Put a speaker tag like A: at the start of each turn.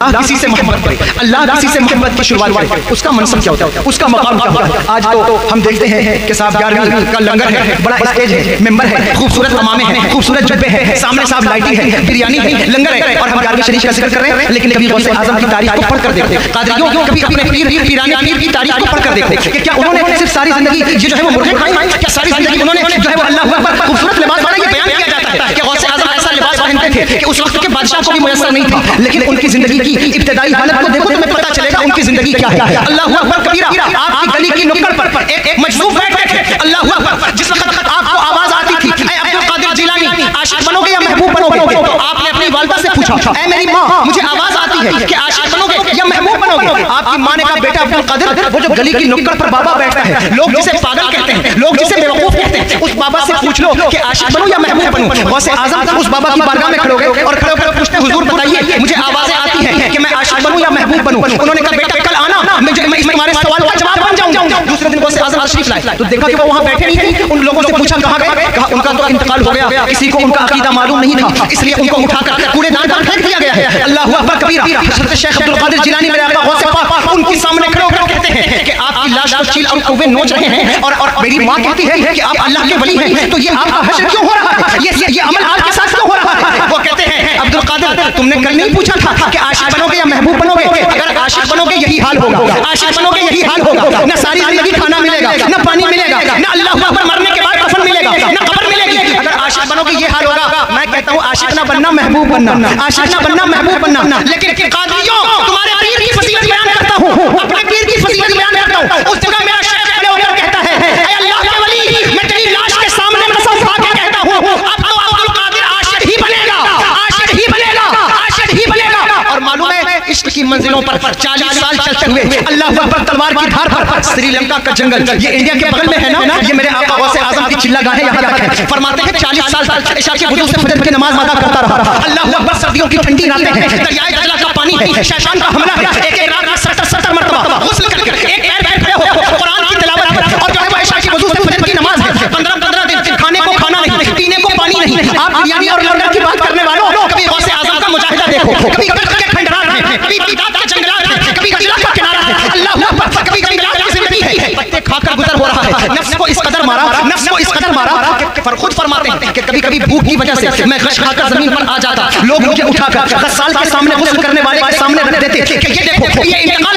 A: اللہ کسی سے محبت کرے, اللہ کسی سے محبت کی شروعات کرے, اس کا منصب کیا ہوتا ہے, اس کا مقام کیا ہوتا ہے. آج تو ہم دیکھتے ہیں کہ صاحب 11ویں کا لنگر ہے, بڑا اسٹیج ہے, ممبر ہے, خوبصورت امامے ہیں, خوبصورت جبے ہیں, سامنے صاحب لائٹنگ ہے, بریانی ہے, لنگر ہے, اور ہم 11ویں شریف کا ذکر کر رہے ہیں. لیکن کبھی غوث اعظم کی تاریخ کو پڑھ کر دیکھو, قادریوں کبھی اپنے پیرانی پیر کی تاریخ کو پڑھ کر دیکھو کہ کیا انہوں نے صرف ساری زندگی یہ جو ہے وہ مرغے کھائے, کیا ساری زندگی انہوں نے جو ہے وہ اللہ اکبر خوبصورت لباس پہنا. یہ بیان کیا جاتا ہے کہ غوث اعظم ایسا لباس پہنتے تھے کہ اس وقت کے بادشاہ کو بھی میسر نہیں تھا, لیکن ان کی زندگی کی ابتدائی حالت کو دیکھو تمہیں پتہ چلے گا ان کی زندگی کیا ہے. اللہ اکبر کبیرہ. آپ کی گلی کی نکڑ پر ایک مجذوب بیٹھے تھے, اللہ اکبر, جس وقت آپ کو آواز آتی تھی اے عبد القادر جیلانی عاشق بنو گے یا محبوب بنو گے, تو آپ نے اپنی والدہ سے پوچھا اے میری ماں مجھے آواز آتی ہے کہ عاشق بنو گے یا محبوب بنو گے. آپ کی ماں نے کہا بیٹا عبد القادر, وہ جو گلی کی نکڑ پر بابا بیٹھتا ہے, لوگ جسے پاگل کہتے ہیں, لوگ جسے بیوقوف کہتے ہیں, اس بابا سے پوچھ لو کہ عاشق بنو یا محبوب بنو. غوث اعظم اس بابا کی بارگاہ میں کھڑے ہو گئے اور کھڑے ہو کر پوچھتے حضور بتائیے مجھے آوازیں آتی ہیں کہ میں عاشق بنوں یا محبوب بنوں. انہوں نے کہا بیٹا کل آنا, میں تمہارے سوال کا جواب بن جاؤں گا. دوسرے دن غوث اعظم تشریف لائے تو دیکھا کہ وہ وہاں بیٹھے نہیں تھے. ان لوگوں سے پوچھا کہاں گئے, کہا ان کا تو انتقال ہو گیا, کسی کو ان کا عقیدہ معلوم نہیں تھا, اس لیے ان کو اٹھا کر کوڑے دان پر پھینک دیا گیا ہے. اللہ اکبر کبیرہ. حضرت شیخ عبد القادر جیلانی میرے آقا غوث پاک ان کے سامنے کھڑے ہو کر کہتے ہیں کہ آپ کی لاش کو چیل اور کوے نوچ رہے ہیں, اور میری ماں کہتی ہے کہ آپ اللہ کے ولی ہیں, تو یہ آپ کا حشر کیوں ہو رہا ہے, یہ عمل آپ کے ساتھ کیوں ہو رہا ہے. وہ کہتے ہیں عبد القادر تم نے کل نہیں پوچھا تھا کہ عاشق بنو گے یا محبوب بنو گے, اگر عاشق بنو گے یہی حال ہوگا, عاشق بنو گے یہی حال ہوگا, نہ ساری زندگی کھانا ملے گا, نہ پانی ملے گا, نہ اللہ اکبر مرنے کے بعد کفن ملے گا, نہ قبر ملے گی. اگر عاشق بنو گے یہ حال ہوگا. میں کہتا ہوں عاشق نہ بننا محبوب بننا, عاشق نہ بننا محبوب بننا. لیکن قادریوں تمہارے پیر کی فضیلت بیان کرتا ہوں, اپنے پیر کی فضیلت بیان کرتا ہوں. اس جگہ میرا شیخ کھڑے ہو کر کہتا ہے اے اللہ کے ولی, میں تیری لاش کے سامنے قسم کھا کے کہتا ہوں اب تو عبد القادر عاشق ہی بنے گا, عاشق ہی بنے گا, عاشق ہی بنے گا. اور معلوم ہے عشق کی منزلوں پر 40 سال چلتے ہوئے اللہ اکبر تلوار کی دھار پر سری لنکا کا جنگل, یہ انڈیا کے بغل میں ہے نا, یہ میرے آقا غوث اعظم کی چلہ گاہیں یہاں تک ہے. فرماتے ہیں 40 سال عشاء کے وضو سے فجر کی نماز ادا کرتا رہا. اللہ اکبر. سردیوں کی ٹھنڈی راتیں ہیں, دریائے دجلہ کا پانی ہے, شیطان کا حملہ ہے, ایک ایک رات میں 70 مرتبہ غسل کر کے ایک پیر پہ کھڑے ہو قرآن کی تلاوت اور جو ہے وہ عشاء کے وضو سے فجر کی نماز ہے. 15 دن کھانے کو کھانا نہیں, پینے کو پانی نہیں. آپ بریانی اور لنگر کی بات کرنے والوں, کبھی غوث اعظم کا مجاہدہ دیکھو, کبھی کبھی کے کھنڈرات میں, کبھی بیداد کے جنگلات میں, کبھی دجلہ کا کنارہ ہے. اللہ اکبر. کبھی جنگلات کی زندگی ہے, پتے کھا کر گزر ہو رہا ہے, نفس کو اس قدر مارا, نفس کو اس قدر مارا کہ خود فرماتے ہیں کہ کبھی کبھی بھوک کی وجہ سے میں غش کھا کر زمین پر آ جاتا, لوگ مجھے اٹھا کر غسال کے سامنے غسل کرنے والے کے سامنے رکھ دیتے کہ یہ دیکھو یہ انتقال